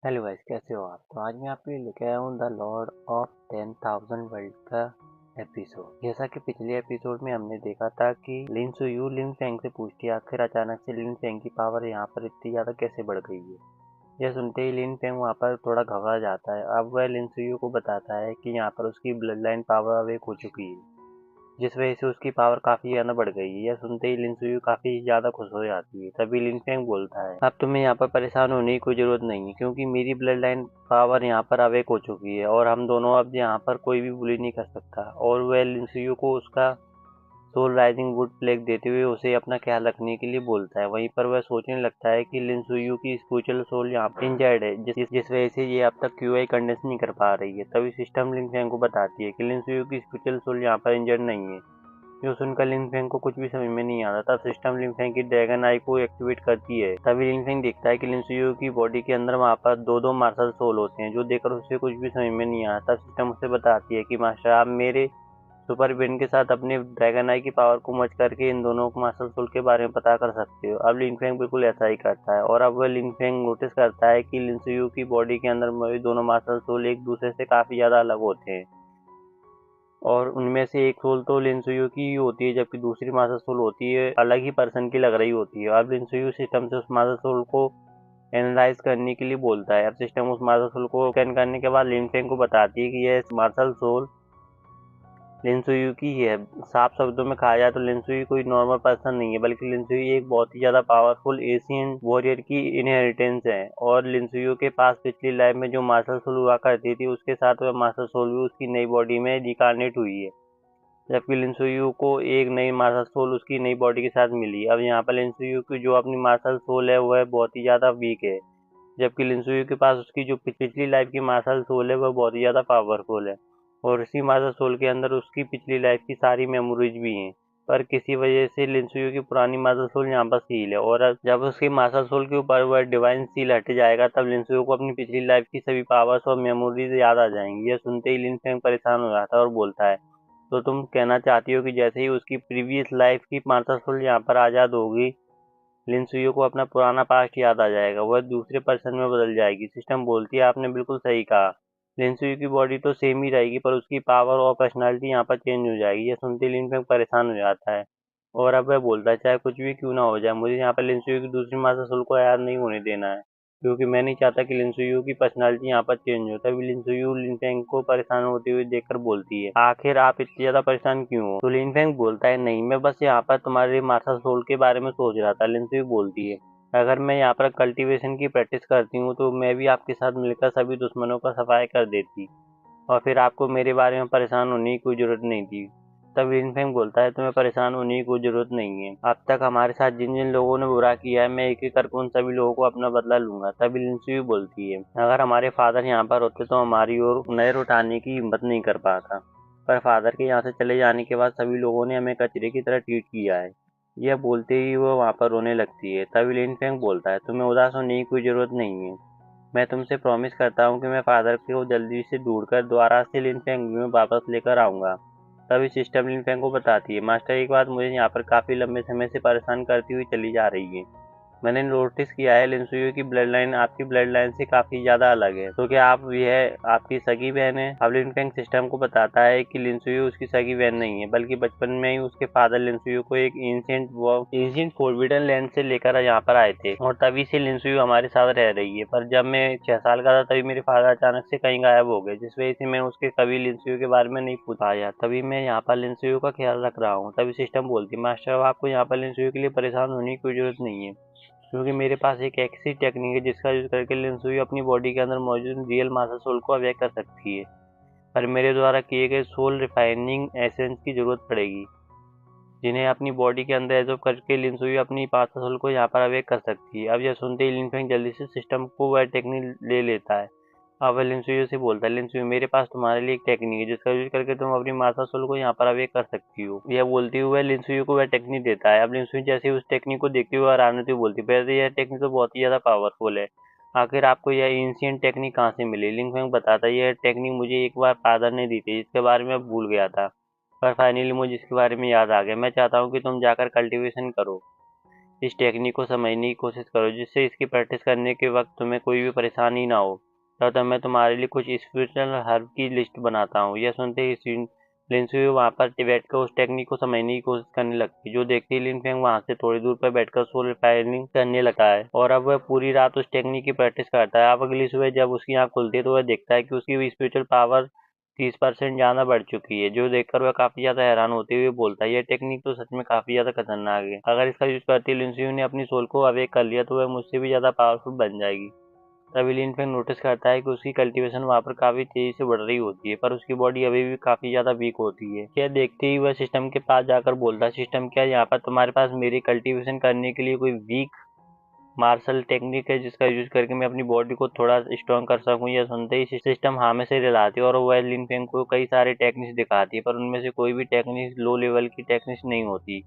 Hello guys, कैसे हो आप। तो आज मैं आपके लिए लेके आया हूँ द लॉर्ड ऑफ 10,000 वर्ल्ड का एपिसोड। जैसा कि पिछले एपिसोड में हमने देखा था कि लिन सुयू लिन फेंग से पूछती है आखिर अचानक से लिन फेंग की पावर यहाँ पर इतनी ज़्यादा कैसे बढ़ गई है। यह सुनते ही लिन फेंग वहाँ पर थोड़ा घबरा जाता है। अब वह लिन सुयू को बताता है कि यहाँ पर उसकी ब्लड लाइन पावर अवेक हो चुकी है, जिस वजह से उसकी पावर काफ़ी ज़्यादा बढ़ गई है। यह सुनते ही लिन सुयू काफ़ी ज़्यादा खुश हो जाती है। तभी लिन फेंग बोलता है, अब तुम्हें यहाँ पर परेशान होने की कोई ज़रूरत नहीं है, क्योंकि मेरी ब्लड लाइन पावर यहाँ पर अवेक हो चुकी है और हम दोनों अब यहाँ पर कोई भी बुली नहीं कर सकता। और वह लिन सुयू को उसका सोल राइजिंग वुड प्लेग देते हुए उसे अपना ख्याल रखने के लिए बोलता है। वहीं पर वह सोचने लगता है कि लिन सुयू की स्पिरिचुअल सोल यहाँ पर इंजर्ड है, जिस वजह से ये अब तक क्यूआई कंडेंस नहीं कर पा रही है। तभी सिस्टम लिन फेंग को बताती है कि लिन सुयू की स्पिरिचुअल सोल यहाँ पर इंजर्ड नहीं है। जो सुनकर लिन फेंग को कुछ भी समझ में नहीं आता। तब सिस्टम लिन फेंग की ड्रैगन आई को एक्टिवेट करती है। तभी लिन फेंग देखता है कि लिन सुयू की बॉडी के अंदर वहाँ पर दो मार्शल सोल होते हैं, जो देखकर उसे कुछ भी समझ में नहीं आता। तब सिस्टम उसे बताती है कि मास्टर, आप मेरे सुपर ब्रेन के साथ अपने ड्रैगन आई की पावर को मर्ज करके इन दोनों मार्शल सोल के बारे में पता कर सकते हो। अब लिन फेंग बिल्कुल ऐसा ही करता है और अब वह लिन फेंग नोटिस करता है कि लिन सुयू की बॉडी के अंदर दोनों मार्शल सोल एक दूसरे से काफी ज्यादा अलग होते हैं और उनमें से एक सोल तो लिनसुयू की ही होती है, जबकि दूसरी मास्टर सोल होती है अलग ही पर्सन की लग रही होती है। अब लिनसुयू सिस्टम से उस मास्टर सोल को एनालाइज करने के लिए बोलता है। अब सिस्टम उस मास्टर सोल को स्कैन करने के बाद लिनफेंग को बताती है कि यह मार्शल सोल लिनसुयू की है। साफ शब्दों में कहा जाए तो लिनसुयू कोई नॉर्मल पर्सन नहीं है, बल्कि लिनसुयू एक बहुत ही ज्यादा पावरफुल एशियन वॉरियर की इनहेरिटेंस है। और लिनसुयू के पास पिछली लाइफ में जो मास्टर सोल हुआ करती थी, उसके साथ वह मास्टर सोल भी उसकी नई बॉडी में रिकार्नेट हुई है, जबकि लिनसुयू को एक नई मास्टर सोल उसकी नई बॉडी के साथ मिली। अब यहाँ पर लिनसुयू की जो अपनी मास्टर सोल है वह बहुत ही ज़्यादा वीक है, जबकि लिनसुयू के पास उसकी जो पिछली लाइफ की मास्टर सोल है वह बहुत ही ज़्यादा पावरफुल है। और इसी मास्टर सोल के अंदर उसकी पिछली लाइफ की सारी मेमोरीज भी हैं, पर किसी वजह से लिनसुयू की पुरानी मास्टर सोल यहाँ पर सील है। और जब उसकी मास्टर सोल के ऊपर वह डिवाइन सील हट जाएगा, तब लिनसुयू को अपनी पिछली लाइफ की सभी पावर्स और मेमोरीज याद आ जाएंगी। यह सुनते ही लिनफेंग परेशान हो जाता है और बोलता है, तो तुम कहना चाहती हो कि जैसे ही उसकी प्रीवियस लाइफ की मास्टर सोल यहाँ पर आज़ाद होगी, लिनसुयू को अपना पुराना पास्ट याद आ जाएगा, वह दूसरे पर्सन में बदल जाएगी। सिस्टम बोलती है, आपने बिल्कुल सही कहा। लिनसुयू की बॉडी तो सेम ही रहेगी, पर उसकी पावर और पर्सनालिटी यहाँ पर चेंज हो जाएगी। यह सुनते लिनफेंग परेशान हो जाता है और अब वह बोलता है, चाहे कुछ भी क्यों ना हो जाए, मुझे यहाँ पर लिनसुयू की दूसरी मास्टर सोल को याद नहीं होने देना है, क्योंकि मैं नहीं चाहता कि लिनसुयू की पर्सनालिटी यहाँ पर चेंज हो। तभी लिनसुयू लिनफेंग को परेशान होते हुए देखकर बोलती है, आखिर आप इतनी ज्यादा परेशान क्यों हो। तो लिनफेंग बोलता है, नहीं, मैं बस यहाँ पर तुम्हारे मास्टर सोल के बारे में सोच रहा था। लिनसुयू बोलती है, अगर मैं यहाँ पर कल्टीवेशन की प्रैक्टिस करती हूँ तो मैं भी आपके साथ मिलकर सभी दुश्मनों का सफाई कर देती और फिर आपको मेरे बारे में परेशान होने की कोई जरूरत नहीं थी। तब लिनफेंग बोलता है, तुम्हें परेशान होने की कोई जरूरत नहीं है। अब तक हमारे साथ जिन जिन लोगों ने बुरा किया है, मैं एक एक करके उन सभी लोगों को अपना बदला लूंगा। तभी लिनसुयू बोलती है, अगर हमारे फादर यहाँ पर होते तो हमारी ओर नजर उठाने की हिम्मत नहीं कर पाता, पर फादर के यहाँ से चले जाने के बाद सभी लोगों ने हमें कचरे की तरह ट्रीट किया है। यह बोलते ही वह वहाँ पर रोने लगती है। तभी लिनफेंग बोलता है, तुम्हें उदास होने की कोई जरूरत नहीं है। मैं तुमसे प्रॉमिस करता हूँ कि मैं फादर को जल्दी से ढूंढकर दोबारा से लिनफेंग में वापस लेकर आऊँगा। तभी सिस्टम लिनफेंग को बताती है, मास्टर, एक बात मुझे यहाँ पर काफ़ी लंबे समय से परेशान करती हुई चली जा रही है। मैंने नोटिस किया है लिनसुयू की ब्लड लाइन आपकी ब्लड लाइन से काफी ज्यादा अलग है, तो क्या आप यह आपकी सगी बहन है। अब लिनफेंग सिस्टम को बताता है कि लिनसुयू उसकी सगी बहन नहीं है, बल्कि बचपन में ही उसके फादर लिनसुयू को एक एंशिएंट फोरबिडन लैंड से लेकर यहाँ पर आए थे और तभी से लिनसुयू हमारे साथ रह रही है। पर जब मैं 6 साल का था तभी मेरे फादर अचानक से कहीं गायब हो गए, जिस वजह से मैं उसके कभी लिनसुयू के बारे में नहीं पूछ पाया। तभी मैं यहाँ पर लिनसुयू का ख्याल रख रहा हूँ। तभी सिस्टम बोलती, मास्टर, आपको यहाँ पर लिनसुयू के लिए परेशान होने की कोई जरूरत नहीं है, क्योंकि मेरे पास एक ऐसी टेक्निक है जिसका यूज करके लिनसुई अपनी बॉडी के अंदर मौजूद रियल मास्टर सोल को अवेक कर सकती है, पर मेरे द्वारा किए गए सोल रिफाइनिंग एसेंस की जरूरत पड़ेगी, जिन्हें अपनी बॉडी के अंदर एब्जॉर्ब करके लिनसुई अपनी मास्टर सोल को यहाँ पर अवेक कर सकती है। अब यह सुनते ही लिनफेंग जल्दी से सिस्टम को वह टेक्निक ले लेता है। अब वह लिनसुई से बोलता है, लिनसुई, मेरे पास तुम्हारे लिए एक टेक्निक है जिसका यूज करके तुम अपनी मास्टर सोल को यहाँ पर अवेक कर सकती हो। यह बोलते हुए लिनसुई को वह टेक्निक देता है। अब लिनसुई जैसे उस टेक्निक को देखते हुए हैरान होती बोलती है, वैसे यह टेक्निक तो बहुत ही ज्यादा पावरफुल है, आखिर आपको यह एंशिएंट टेक्निक कहाँ से मिली। लिनफेंग बताता है, यह टेक्निक मुझे एक बार फादर ने दी थी, जिसके बारे में भूल गया था, पर फाइनली मुझे इसके बारे में याद आ गया। मैं चाहता हूँ कि तुम जाकर कल्टीवेशन करो। इस टेक्निक को समझने की कोशिश करो, जिससे इसकी प्रैक्टिस करने के वक्त तुम्हें कोई भी परेशानी ना हो। तब मैं तुम्हारे लिए कुछ स्पिरिचुअल हर्ब की लिस्ट बनाता हूँ। यह सुनते ही लिनसुई वहाँ पर बैठकर उस टेक्निक को समझने की कोशिश करने लगती है। जो देखती ही लिनफेंग वहाँ से थोड़ी दूर पर बैठकर सोल रिफाइनिंग करने लगता है और अब वह पूरी रात उस टेक्निक की प्रैक्टिस करता है। अब अगली सुबह जब उसकी आँख खुलती है तो वह देखता है कि उसकी स्पिरिचुअल पावर 30% ज़्यादा बढ़ चुकी है, जो देखकर वह काफ़ी ज़्यादा हैरान होते हुए बोलता है, यह टेक्निक तो सच में काफ़ी ज़्यादा खतरनाक है। अगर इसका यूज़ करती लिनसुई ने अपनी सोल को अवेक कर लिया तो वह मुझसे भी ज़्यादा पावरफुल बन जाएगी। तभी लिनफेंग नोटिस करता है कि उसकी कल्टीवेशन वहाँ पर काफ़ी तेजी से बढ़ रही होती है, पर उसकी बॉडी अभी भी काफ़ी ज़्यादा वीक होती है। यह देखते ही वह सिस्टम के पास जाकर बोलता है, सिस्टम, क्या यहाँ पर तुम्हारे पास मेरी कल्टीवेशन करने के लिए कोई वीक मार्शल टेक्निक है जिसका यूज करके मैं अपनी बॉडी को थोड़ा स्ट्रॉन्ग कर सकूं? यह सुनते ही सिस्टम हाँ में से हिलाती है और वह लिनफेंग को कई सारे टेक्निक्स दिखाती है, पर उनमें से कोई भी टेक्निक लो लेवल की टेक्निक्स नहीं होती,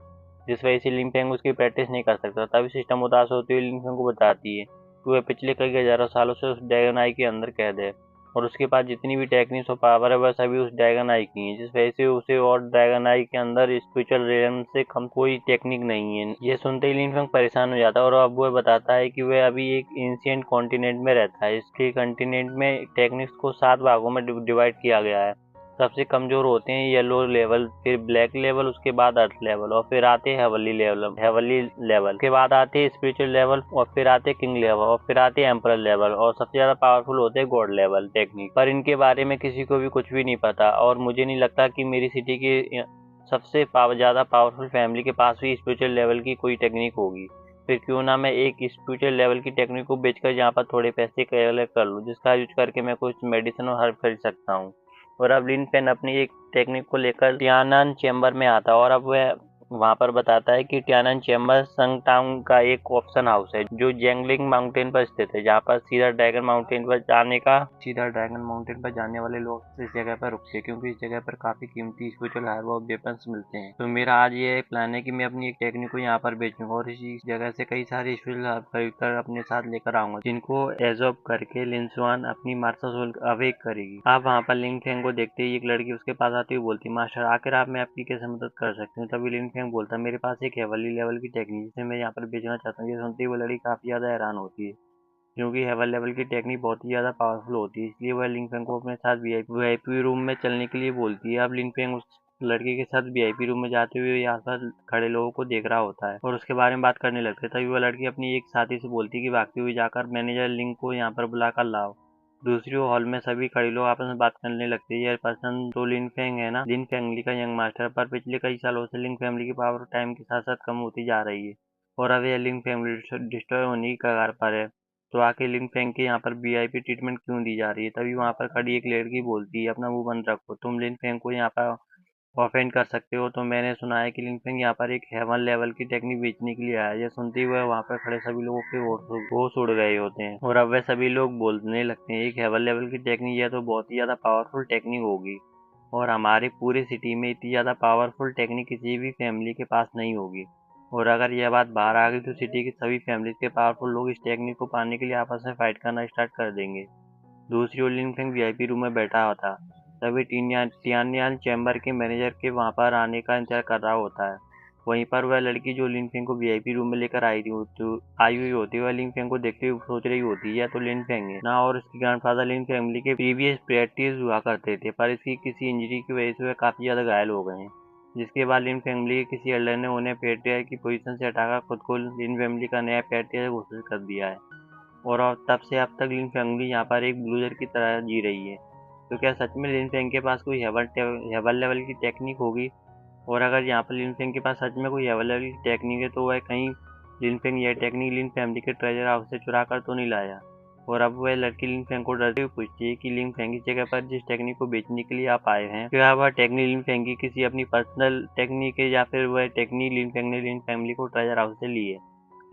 जिस वजह से लिनफेंग उसकी प्रैक्टिस नहीं कर सकता। तभी सिस्टम उदास होती हुई लिनफेंग को बताती है कि वह पिछले कई हजारों सालों से उस ड्रैगन आई के अंदर कैद है और उसके पास जितनी भी टेक्निक्स और पावर है वह सभी उस ड्रैगन आई की हैं, जिस वजह से उसे और ड्रैगन आई के अंदर स्पिरिचुअल रियल्म से कम कोई टेक्निक नहीं है। यह सुनते ही लिनफेंग परेशान हो जाता है और अब वह बताता है कि वह अभी एक एंशिएंट कॉन्टिनेंट में रहता है। इसके कॉन्टिनेंट में टेक्निक्स को 7 भागों में डिवाइड किया गया है। सबसे कमजोर होते हैं येलो लेवल, फिर ब्लैक लेवल, उसके बाद अर्थ लेवल और फिर आते हैं हेवनली लेवल के बाद आते हैं स्पिरिचुअल लेवल और फिर आते हैं किंग लेवल और फिर आते हैं एम्परर लेवल और सबसे ज्यादा पावरफुल होते हैं गॉड लेवल टेक्निक। पर इनके बारे में किसी को भी कुछ भी नहीं पता और मुझे नहीं लगता कि मेरी सिटी की सबसे ज्यादा पावरफुल फैमिली के पास भी स्पिरिचुअल लेवल की कोई टेक्निक होगी। फिर क्यों ना मैं एक स्पिरिचुअल लेवल की टेक्निक को बेचकर यहाँ पर थोड़े पैसे कलेक्ट कर लूँ, जिसका यूज करके मैं कुछ मेडिसिन और हर्ब खरीद सकता हूँ। और अब लिनफेन अपनी एक टेक्निक को लेकर टियानन चेंबर में आता है और अब वह वहाँ पर बताता है कि टियानन चेंबर संगटांग का एक ऑप्शन हाउस है जो जेंगलिंग माउंटेन पर स्थित है, जहाँ पर सीधा ड्रैगन माउंटेन पर जाने वाले लोग इस जगह पर रुकते हैं, क्योंकि इस जगह पर काफी कीमती स्पिरिचुअल हर्ब और वेपन्स मिलते हैं। तो मेरा आज ये प्लान है कि मैं अपनी एक टेक्निक को यहाँ पर बेचूंगा और इसी जगह से कई सारे स्पिरिचुअल हर्ब खरीदकर अपने साथ लेकर आऊंगा, जिनको एजॉर्ब करके लिनसुआन अपनी मार्शल सोल अवेक करेगी। आप वहाँ पर लिनफेंग को देखते ही एक लड़की उसके पास आती हुई बोलती, मास्टर आखिर आप मैं आपकी कैसे मदद कर सकती हूँ? तभी लिनफेंग बोलता, मेरे पास एक हेवनली लेवल की टेक्निक जिसे मैं यहाँ पर बेचना चाहता हूँ। ये सुनते ही वो लड़की काफी ज्यादा हैरान होती है, क्योंकि हेवन लेवल की टेक्निक बहुत ही ज़्यादा पावरफुल होती है। इसलिए वह लिनफेंग को अपने साथ वीआईपी रूम में चलने के लिए बोलती है। अब लिनफेंग उस लड़के के साथ वीआईपी रूम में जाते हुए आसपास खड़े लोगों को देख रहा होता है और उसके बारे में बात करने लगते हैं। तभी वह लड़की अपनी एक साथी से बोलती है कि भागती हुई जाकर मैनेजर लिंक को यहाँ पर बुलाकर लाओ। दूसरी हॉल में सभी खड़े लोग आपस में बात करने लगते हैं। यह पर्सन जो लिन फेंग है ना, लिन फैमिली का यंग मास्टर, पर पिछले कई सालों से लिन फैमिली की पावर टाइम के साथ साथ कम होती जा रही है और अब यह लिन फैमिली डिस्ट्रॉय होने की कगार पर है। तो आखिर लिन फेंग के यहाँ पर वीआईपी ट्रीटमेंट क्यों दी जा रही है? तभी वहाँ पर खड़ी एक लड़की बोलती है, अपना मुंह बंद रखो, तुम लिन फेंग को यहाँ पर ऑफेंड कर सकते हो। तो मैंने सुना है कि लिनफेंग यहाँ पर एक हेवन लेवल की टेक्निक बेचने के लिए आया है। यह सुनते ही वह वहाँ पर खड़े सभी लोगों के होश उड़ गए होते हैं और अब वह सभी लोग बोलने लगते हैं, एक हेवन लेवल की टेक्निक यह तो बहुत ही ज़्यादा पावरफुल टेक्निक होगी और हमारी पूरी सिटी में इतनी ज़्यादा पावरफुल टेक्निक किसी भी फैमिली के पास नहीं होगी। और अगर यह बात बाहर आ गई तो सिटी की सभी फैमिली के पावरफुल लोग इस टेक्निक को पाने के लिए आपस में फाइट करना स्टार्ट कर देंगे। दूसरी ओर लिनफेंग वीआईपी रूम में बैठा हुआ था। तभी टियानयान चैम्बर के मैनेजर के वहाँ पर आने का इंतजार कर रहा होता है। वहीं पर वह लड़की जो लिनफेंग को वीआईपी रूम में लेकर आई हुई होती है, वह लिनफेंग को देखते हुए सोच रही होती है, या तो लिनफेंग है ना, और उसकी ग्रैंडफादर लिन फैमिली के प्रीवियस प्रैक्टिस हुआ करते थे, पर इसकी किसी इंजरी की वजह से वह काफ़ी ज़्यादा घायल हो गए हैं। जिसके बाद लिन फैमिली के किसी एल्डर ने उन्हें पेट्रिया की पोजीशन से हटाकर खुद को लिन फैमिली का नया पेट्रिया घोषित कर दिया है और तब से अब तक लिन फैमिली यहाँ पर एक ब्लूजर की तरह जी रही है। तो क्या सच में लिन फैंग के पास कोई हेवन लेवल की टेक्निक होगी? और अगर यहाँ पर लिन फैंग के पास सच में कोई हेवन लेवल की टेक्निक है तो वह कहीं लिन फैंग यह टेक्निक लिन फैमिली के ट्रेजर हाउस से चुरा कर तो नहीं लाया? और अब वह लड़की लिन फैंग को डरते हुए पूछती है कि लिन फैंग की जगह पर जिस टेक्निक को बेचने के लिए आप आए हैं, क्या वह टेक्निक लिन फैंग की किसी अपनी पर्सनल टेक्निक है या फिर वह टेक्निक लिन फैंग ने लिन फैमिली को ट्रेजर हाउस से ली है?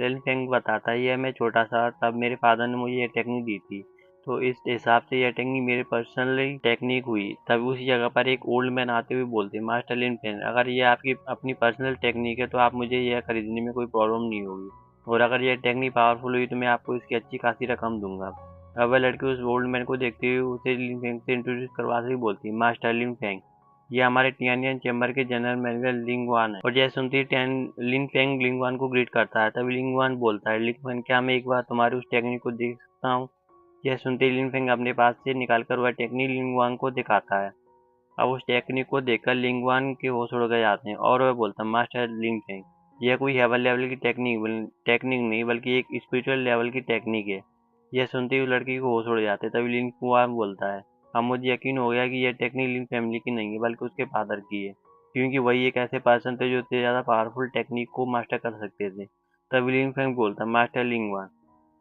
लिन फैंग बताता है, यह मैं छोटा सा तब मेरे फादर ने मुझे यह टेक्निक दी थी, तो इस हिसाब से यह टेक्निक मेरे पर्सनली टेक्निक हुई। तभी उसी जगह पर एक ओल्ड मैन आते हुए बोलते, मास्टर लिन फैंग, अगर ये आपकी अपनी पर्सनल टेक्निक है तो आप मुझे यह खरीदने में कोई प्रॉब्लम नहीं होगी और अगर यह टेक्निक पावरफुल हुई तो मैं आपको इसकी अच्छी खासी रकम दूंगा। अब वह लड़की उस ओल्ड मैन को देखते हुए उसे लिन फैंग से इंट्रोड्यूस करवाते हुए बोलती, मास्टर लिन फैंग, ये हमारे टियानियन चैम्बर के जनरल मैनेजर लिंग वान है। और यह सुनते ही लिन फेंग लिंग वान को ग्रीट करता है। तभी लिंग वान बोलता है, लिंग फेंग क्या मैं एक बार तुम्हारी उस टेक्निक को देख सकता हूँ? यह सुनते ही लिन फेंग अपने पास से निकालकर वह टेक्निक लिंग वान को दिखाता है। अब उस टेक्निक को देखकर लिंग वान के होश उड़ गए जाते हैं और वह बोलता है, मास्टर लिंग फेंग, यह कोई हेवन लेवल की टेक्निक नहीं बल्कि एक स्पिरिचुअल लेवल की टेक्निक है। यह सुनते ही लड़की को होश उड़ जाते हैं। तभी लिंग वान बोलता है, अब मुझे यकीन हो गया कि यह टेक्निक लिंग फैमिली की नहीं है बल्कि उसके फादर की है, क्योंकि वही एक ऐसे पर्सन थे जो इतने ज़्यादा पावरफुल टेक्निक को मास्टर कर सकते थे। तभी लिंग फेंग बोलता है, मास्टर लिंग वान,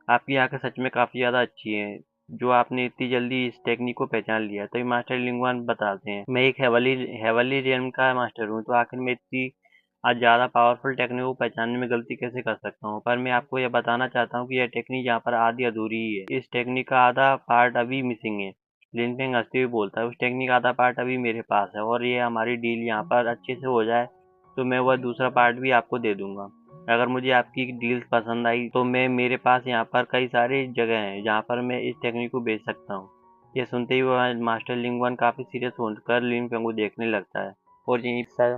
आपकी आंखें सच में काफ़ी ज़्यादा अच्छी हैं, जो आपने इतनी जल्दी इस टेक्निक को पहचान लिया। तभी मास्टर लिंगवान बताते हैं, मैं एक हेवनली रियल्म का मास्टर हूँ, तो आखिर मैं इतनी आज ज़्यादा पावरफुल टेक्निक को पहचानने में गलती कैसे कर सकता हूँ? पर मैं आपको यह बताना चाहता हूँ कि यह टेक्निक यहाँ पर आधी अधूरी ही है। इस टेक्निक का आधा पार्ट अभी मिसिंग है। लिनफेंग हंसते हुए बोलता है, उस टेक्निक का आधा पार्ट अभी मेरे पास है, और ये हमारी डील यहाँ पर अच्छे से हो जाए तो मैं वह दूसरा पार्ट भी आपको दे दूंगा। अगर मुझे आपकी डील्स पसंद आई तो मेरे पास यहाँ पर कई सारी जगह हैं जहाँ पर मैं इस टेक्निक को बेच सकता हूँ। यह सुनते ही वह मास्टर लिंगवन काफ़ी सीरियस होकर लिन फेंग को देखने लगता है और यहीं सा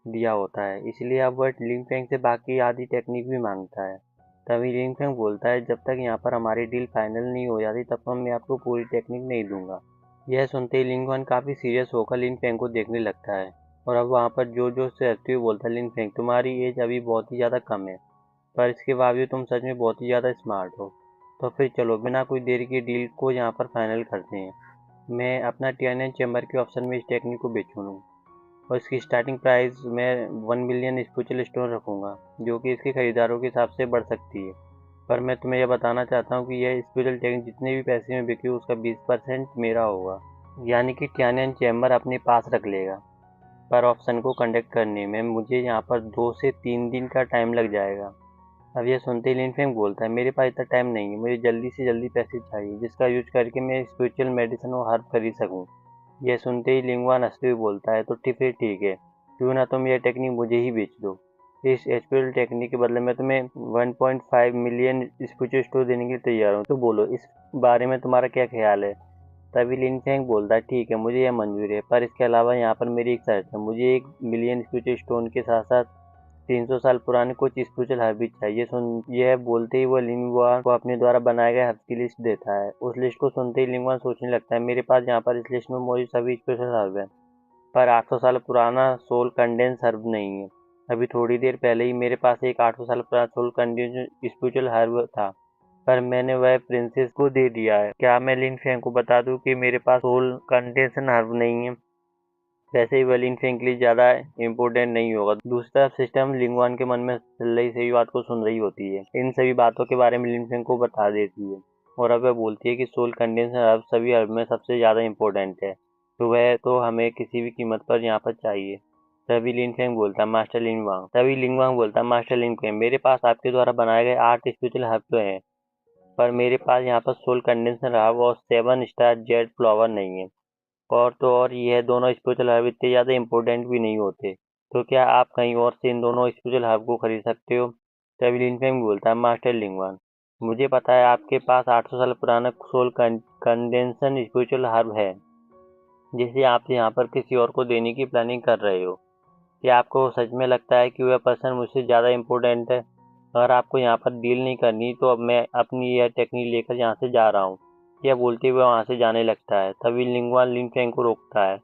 दिया होता है, इसलिए अब वह लिन फेंग से बाकी आधी टेक्निक भी मांगता है। तभी लिन फेंग बोलता है, जब तक यहाँ पर हमारी डील फाइनल नहीं हो जाती तब तक मैं आपको पूरी टेक्निक नहीं दूंगा। यह सुनते ही लिंगवन काफ़ी सीरियस होकर लिन फेंग को देखने लगता है और अब वहाँ पर जोर जोर से हंसते हुए बोलता है, लिन फेंग तुम्हारी एज अभी बहुत ही ज़्यादा कम है, पर इसके बावजूद तुम सच में बहुत ही ज़्यादा स्मार्ट हो। तो फिर चलो बिना कोई देरी की डील को यहाँ पर फाइनल करते हैं। मैं अपना टियानियन चैम्बर के ऑप्शन में इस टेक्निक को बेचूँ और इसकी स्टार्टिंग प्राइस मैं 1 मिलियन स्पिरिचुअल स्टोन रखूँगा, जो कि इसके खरीदारों के हिसाब से बढ़ सकती है। पर मैं तुम्हें यह बताना चाहता हूँ कि यह स्पिरिचुअल टेक्निक जितने भी पैसे में बिकी उसका 20% मेरा होगा। यानी कि टियानियन चैम्बर अपने पास रख लेगा, पर ऑप्शन को कंडक्ट करने में मुझे यहाँ पर 2 से 3 दिन का टाइम लग जाएगा। अब यह सुनते ही लिन फेंग बोलता है, मेरे पास इतना टाइम नहीं है, मुझे जल्दी से जल्दी पैसे चाहिए जिसका यूज करके मैं स्पिरिचुअल मेडिसिन और हर्ब खरीद सकूं। यह सुनते ही लिंगवान हंसते हुए बोलता है, तो फिर ठीक है, क्यों ना तुम यह टेक्निक मुझे ही बेच दो। इस स्पिरिचुअल टेक्निक के बदले मैं तुम्हें 1.5 मिलियन स्पिरिचुअल स्टोर देने के लिए तैयार हूँ। तो बोलो इस बारे में तुम्हारा क्या ख्याल है? तभी लिन फेंग बोलता है, ठीक है मुझे यह मंजूर है, पर इसके अलावा यहाँ पर मेरी एक शर्त है, मुझे 1 मिलियन स्पिरिचुअल स्टोन के साथ साथ 300 साल पुराने कुछ स्पिरिचुअल हर्ब चाहिए। यह बोलते ही वो लिंगवान को अपने द्वारा बनाए गए हर्ब की लिस्ट देता है। उस लिस्ट को सुनते ही लिंगवान सोचने लगता है, मेरे पास यहाँ पर इस लिस्ट में मौजूद सभी स्पिरिचुअल हर्ब है, पर 800 साल पुराना सोल कंडेंस हर्ब नहीं है। अभी थोड़ी देर पहले ही मेरे पास एक 800 साल पुराना सोल कंडेंस स्पिरिचुअल हर्ब था, पर मैंने वह प्रिंसेस को दे दिया है। क्या मैं लिन फेंग को बता दूं कि मेरे पास सोल कंडेंसन हर्ब नहीं है? वैसे ही वलीन फेंग के लिए ज़्यादा इम्पोर्टेंट नहीं होगा। दूसरा सिस्टम लिंगवान के मन में चल रही सभी बात को सुन रही होती है, इन सभी बातों के बारे में लिन फेंग को बता देती है और अब वह बोलती है कि सोल कंडेंसर हर्ब सभी हर्ब में सबसे ज़्यादा इम्पोर्टेंट है, तो वह तो हमें किसी भी कीमत पर यहाँ पर चाहिए। तभी लिन फेंग बोलता है, मास्टर लिंगवांग बोलता है, मास्टर लिन फेंग मेरे पास आपके द्वारा बनाए गए 8 स्पेशल हर्ब तो हैं, पर मेरे पास यहाँ पर सोल कंडेंसर हर्ब और 7 स्टार जेड फ्लावर नहीं है। और तो और यह दोनों स्पिरिचुअल हर्ब इतने ज़्यादा इम्पोर्टेंट भी नहीं होते, तो क्या आप कहीं और से इन दोनों स्पिरिचुअल हर्ब को खरीद सकते हो? तभी लिनफेंग बोलता है, मास्टर लिंगवान मुझे पता है आपके पास 800 साल पुराना सोल कंडेंसन स्पिरिचुअल हर्ब है, जिसे आप यहाँ पर किसी और को देने की प्लानिंग कर रहे हो। क्या आपको सच में लगता है कि वह पर्सन मुझसे ज़्यादा इम्पोर्टेंट है? अगर आपको यहाँ पर डील नहीं करनी तो अब मैं अपनी यह टेक्निक लेकर यहाँ से जा रहा हूँ। यह बोलते हुए वहाँ से जाने लगता है। तभी लिंगवान लिन फेंग को रोकता है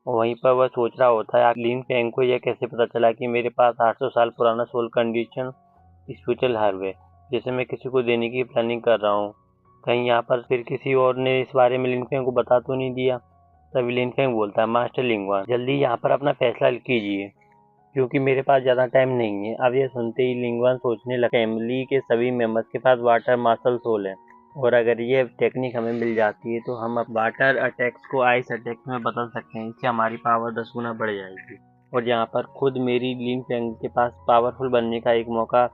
और वहीं पर वह सोच रहा होता है, लिन फेंग को यह कैसे पता चला कि मेरे पास 800 साल पुराना सोल कंडीशन स्पिरिचुअल हर्ब है, जिसे मैं किसी को देने की प्लानिंग कर रहा हूँ। कहीं यहाँ पर फिर किसी और ने इस बारे में लिन फेंग को बता तो नहीं दिया? तभी लिन फेंग बोलता है, मास्टर लिंगवान जल्दी यहाँ पर अपना फैसला कीजिए, क्योंकि मेरे पास ज़्यादा टाइम नहीं है। अब यह सुनते ही लिंगवान सोचने लगा, फैमिली के सभी मेंबर्स के पास वाटर मार्शल सोल है, और अगर ये टेक्निक हमें मिल जाती है तो हम अब वाटर अटैक्स को आइस अटैक्स में बदल सकते हैं। इससे हमारी पावर 10 गुना बढ़ जाएगी। और यहाँ पर खुद मेरी लिन फेंग के पास पावरफुल बनने का एक मौका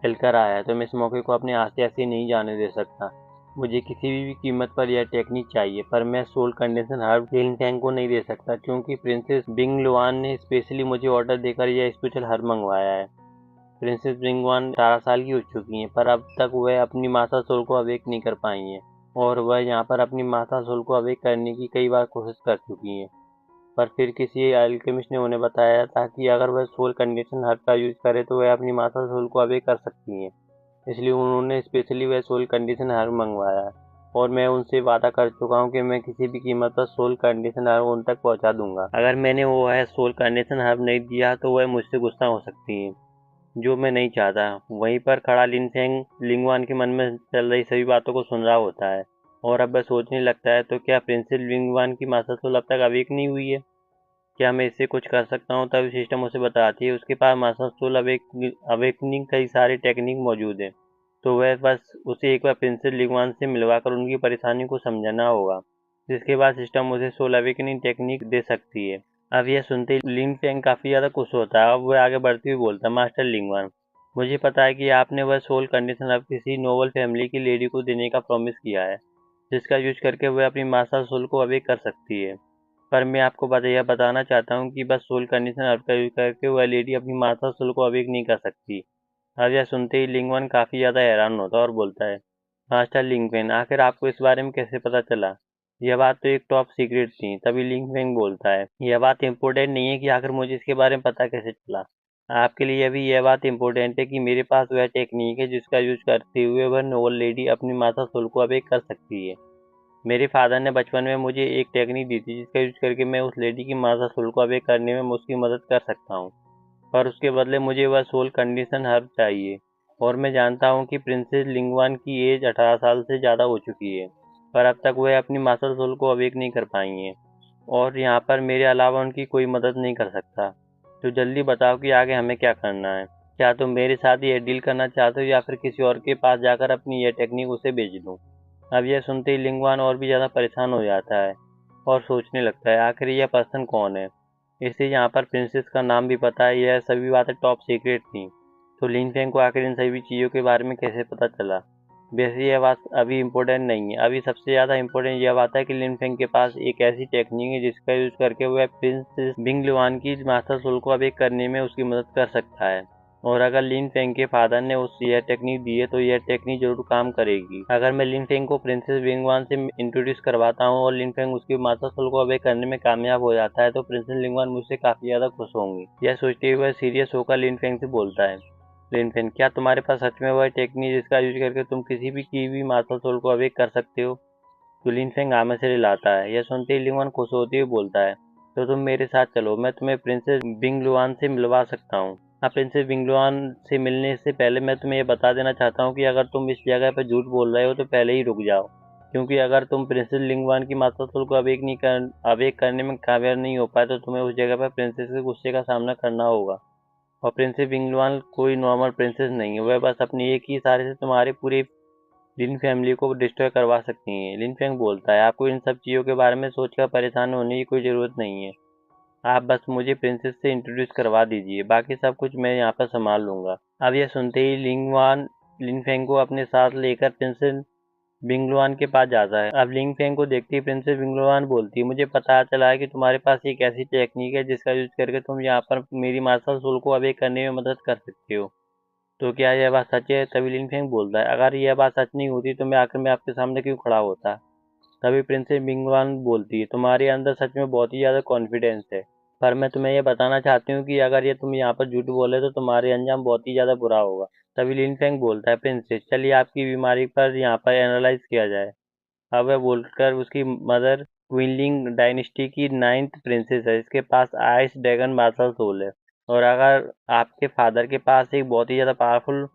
चलकर आया है, तो मैं इस मौके को अपने हाथ से ऐसे नहीं जाने दे सकता। मुझे किसी भी कीमत पर यह टेक्निक चाहिए, पर मैं सोल कंडेंसर हर्ब लिन फेंग को नहीं दे सकता, क्योंकि प्रिंसेस बिंग लुआन ने स्पेशली मुझे ऑर्डर देकर यह स्पेशल हर्ब मंगवाया है। प्रिंसेस बिंगवान 18 साल की हो चुकी हैं, पर अब तक वह अपनी माता सोल को अवेक नहीं कर पाई हैं, और वह यहाँ पर अपनी माता सोल को अवेक करने की कई बार कोशिश कर चुकी हैं। पर फिर किसी अल्केमिस्ट ने उन्हें बताया था कि अगर वह सोल कंडीशन हर्ब का यूज करे तो वह अपनी मास्टर सोल को अवेक कर सकती हैं। इसलिए उन्होंने स्पेशली वह सोल कंडीशन हर्ब मंगवाया है और मैं उनसे वादा कर चुका हूँ कि मैं किसी भी कीमत पर सोल कंडीशन हर्ब उन तक पहुँचा दूंगा। अगर मैंने वो है सोल कंडीशन हर्ब नहीं दिया तो वह मुझसे गुस्सा हो सकती है, जो मैं नहीं चाहता। वहीं पर खड़ा लिन फेंग लिंगवान के मन में चल रही सभी बातों को सुन रहा होता है और अब वह सोचने लगता है, तो क्या प्रिंसेस लिंगवान की मास्टर सोल अब तक अवेक नहीं हुई है? क्या मैं इससे कुछ कर सकता हूँ? तभी सिस्टम उसे बताती है उसके पास मास्टर सोल अवेकनिंग कई सारे टेक्निक मौजूद हैं, तो वह बस उसे एक बार प्रिंसेस लिंगवान से मिलवाकर उनकी परेशानी को समझाना होगा, जिसके बाद सिस्टम उसे सोल अवेकनिंग टेक्निक दे सकती है। अब यह सुनते ही लिन फेंग काफ़ी ज़्यादा खुश होता है। अब वह आगे बढ़ते हुए बोलता है, मास्टर लिंगवान, मुझे पता है कि आपने वह सोल कंडीशन अब किसी नोबल फैमिली की लेडी को देने का प्रॉमिस किया है, जिसका यूज करके वह अपनी मास्टर सोल को अवेक कर सकती है। पर मैं आपको यह बताना चाहता हूँ कि बस सोल कंडीशन अर्थ का यूज करके वह लेडी अपनी मास्टर सोल को अवेक नहीं कर सकती। अब यह सुनते ही लिंगवन काफ़ी ज़्यादा हैरान होता है और बोलता है, मास्टर लिंगवेन, आखिर आपको इस बारे में कैसे पता चला? यह बात तो एक टॉप सीक्रेट थी। तभी लिंगवेन बोलता है, यह बात इम्पोर्टेंट नहीं है कि आखिर मुझे इसके बारे में पता कैसे चला। आपके लिए अभी यह बात इम्पोर्टेंट है कि मेरे पास वह टेक्निक है जिसका यूज करते हुए वह नोबल लेडी अपनी मास्टर सोल को अवेक कर सकती है। मेरे फादर ने बचपन में मुझे एक टेक्निक दी थी जिसका यूज करके मैं उस लेडी की मास्टर सोल को अवेक करने में उसकी मदद कर सकता हूँ, पर उसके बदले मुझे वह सोल कंडीशन हर्ब चाहिए। और मैं जानता हूँ कि प्रिंसेस लिंगवान की एज 18 साल से ज़्यादा हो चुकी है, पर अब तक वह अपनी मास्टर सोल को अवेक नहीं कर पाई हैं और यहाँ पर मेरे अलावा उनकी कोई मदद नहीं कर सकता। तो जल्दी बताओ कि आगे हमें क्या करना है। क्या तुम मेरे साथ यह डील करना चाहते हो या फिर किसी और के पास जाकर अपनी यह टेक्निक उसे बेच दूँ? अब यह सुनते ही लिंगवान और भी ज़्यादा परेशान हो जाता है और सोचने लगता है, आखिर यह पर्सन कौन है? इसे यहाँ पर प्रिंसेस का नाम भी पता है, यह सभी बातें टॉप सीक्रेट थी। तो लिन फेंग को आखिर इन सभी चीज़ों के बारे में कैसे पता चला? वैसे यह बात अभी इम्पोर्टेंट नहीं है। अभी सबसे ज़्यादा इम्पोर्टेंट यह बात है कि लिन फेंग के पास एक ऐसी टेक्निक है जिसका यूज करके वह प्रिंसेस बिंग लुआन की मास्टर सोल को अवेक करने में उसकी मदद कर सकता है। और अगर लिन फेंग के फादर ने उस यह टेक्निक दी है तो यह टेक्निक जरूर काम करेगी। अगर मैं लिन फेंग को प्रिंसेस बिंगवान से इंट्रोड्यूस करवाता हूँ और लिन फेंग उसकी मास्टर सोल को अवेक करने में कामयाब हो जाता है तो प्रिंसेस लिंगवान मुझसे काफी ज्यादा खुश होंगी। यह सोचते हुए सीरियस होकर लिन फेंग से बोलता है, लिन फेंग, क्या तुम्हारे पास सच में वह टेक्निक जिसका यूज करके तुम किसी भी की भी मास्टर सोल को अवेक कर सकते हो? तो लिन फेंग आमे से लाता है। यह सुनते ही लिंगवान खुश होते हुए बोलता है, तो तुम मेरे साथ चलो, मैं तुम्हें प्रिंसेस बिंगलुआन से मिलवा सकता हूँ। हाँ, प्रिंसेस बिंगलुआन से मिलने से पहले मैं तुम्हें ये बता देना चाहता हूँ कि अगर तुम इस जगह पर झूठ बोल रहे हो तो पहले ही रुक जाओ, क्योंकि अगर तुम प्रिंसेस लिंगवान की मास्टर सोल को अवेक करने में कामयाब नहीं हो पाए तो तुम्हें उस जगह पर प्रिंसेस के गुस्से का सामना करना होगा। और प्रिंसेस बिंगलुआन कोई नॉर्मल प्रिंसेस नहीं है, वह बस अपनी एक ही इशारे से तुम्हारे पूरे लिन फैमिली को डिस्ट्रॉय करवा सकती हैं। लिन फेंग बोलता है, आपको इन सब चीज़ों के बारे में सोचकर परेशान होने की कोई ज़रूरत नहीं है। आप बस मुझे प्रिंसेस से इंट्रोड्यूस करवा दीजिए, बाकी सब कुछ मैं यहाँ पर संभाल लूँगा। अब यह सुनते ही लिंगवान लिन फेंग को अपने साथ लेकर प्रिंसेस बिंगलुआन के पास जाता है। अब लिंग फेंग को देखती ही प्रिंसेस बिंगलुआन बोलती है, मुझे पता चला है कि तुम्हारे पास एक ऐसी टेक्निक है जिसका यूज करके तुम यहाँ पर मेरी मास्टर सोल को अवेक करने में मदद कर सकते हो। तो क्या यह बात सच है? तभी लिन फेंग बोलता है, अगर यह बात सच नहीं होती तो मैं आखिर में आपके सामने क्यों खड़ा होता? तभी प्रिंसेस बिंगवान बोलती है, तुम्हारे अंदर सच में बहुत ही ज़्यादा कॉन्फिडेंस है, पर मैं तुम्हें यह बताना चाहती हूँ कि अगर ये तुम यहाँ पर झूठ बोले तो तुम्हारे अंजाम बहुत ही ज़्यादा बुरा होगा। तभी लिन फेंग बोलता है, प्रिंसेस, चलिए आपकी बीमारी पर यहाँ पर एनालाइज किया जाए। अब वह बोलकर उसकी मदर क्विनलिंग डायनेस्टी की 9th प्रिंसेस है, इसके पास आइस ड्रैगन मार्शल सोल है। और अगर आपके फादर के पास एक बहुत ही ज़्यादा पावरफुल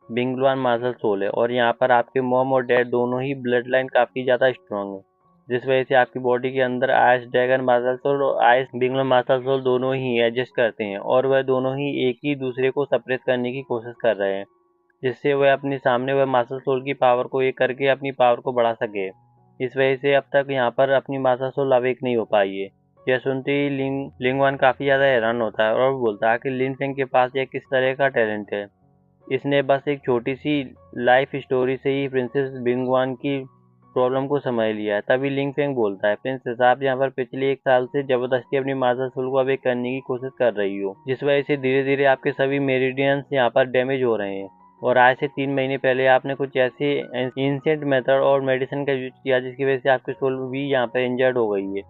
बिंगलुआन मार्शल सोल है और यहाँ पर आपके मॉम और डैड दोनों ही ब्लड लाइन काफ़ी ज़्यादा स्ट्रॉन्ग है, जिस वजह से आपकी बॉडी के अंदर आइस ड्रैगन मार्शल सोल और आइस बिंगलुआन मार्शल सोल दोनों ही एडजस्ट करते हैं और वह दोनों ही एक ही दूसरे को सप्रेस करने की कोशिश कर रहे हैं, जिससे वह अपने सामने वह मास्टर सोल की पावर को एक करके अपनी पावर को बढ़ा सके। इस वजह से अब तक यहाँ पर अपनी मास्टर सोल अवेक नहीं हो पाई है। यह सुनते ही लिंगवान काफ़ी ज़्यादा हैरान होता है और बोलता है कि लिन फेंग के पास यह किस तरह का टैलेंट है। इसने बस एक छोटी सी लाइफ स्टोरी से ही प्रिंसेस बिंगवान की प्रॉब्लम को समझ लिया है। तभी लिंग फेंग बोलता है, प्रिंसेस, आप यहाँ पर पिछले 1 साल से जबरदस्ती अपनी मास्टर सोल को अवेक करने की कोशिश कर रही हो, जिस वजह से धीरे धीरे आपके सभी मेरिडियंस यहाँ पर डैमेज हो रहे हैं। और आज से 3 महीने पहले आपने कुछ ऐसे एंशिएंट मेथड और मेडिसिन का यूज किया जिसकी वजह से आपकी सोल भी यहाँ पर इंजर्ड हो गई है।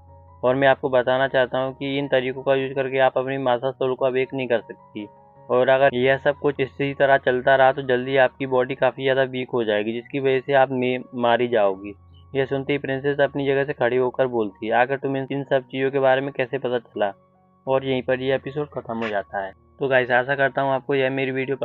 और मैं आपको बताना चाहता हूँ कि इन तरीकों का यूज करके आप अपनी मास्टर सोल को अवेक नहीं कर सकती। और अगर यह सब कुछ इसी तरह चलता रहा तो जल्दी आपकी बॉडी काफ़ी ज़्यादा वीक हो जाएगी, जिसकी वजह से आप मारी जाओगी। यह सुनते ही प्रिंसेस अपनी जगह से खड़ी होकर बोलती है, आखिर तुम्हें इन सब चीज़ों के बारे में कैसे पता चला। और यहीं पर यह एपिसोड खत्म हो जाता है। तो गाइस, आशा करता हूँ आपको यह मेरी वीडियो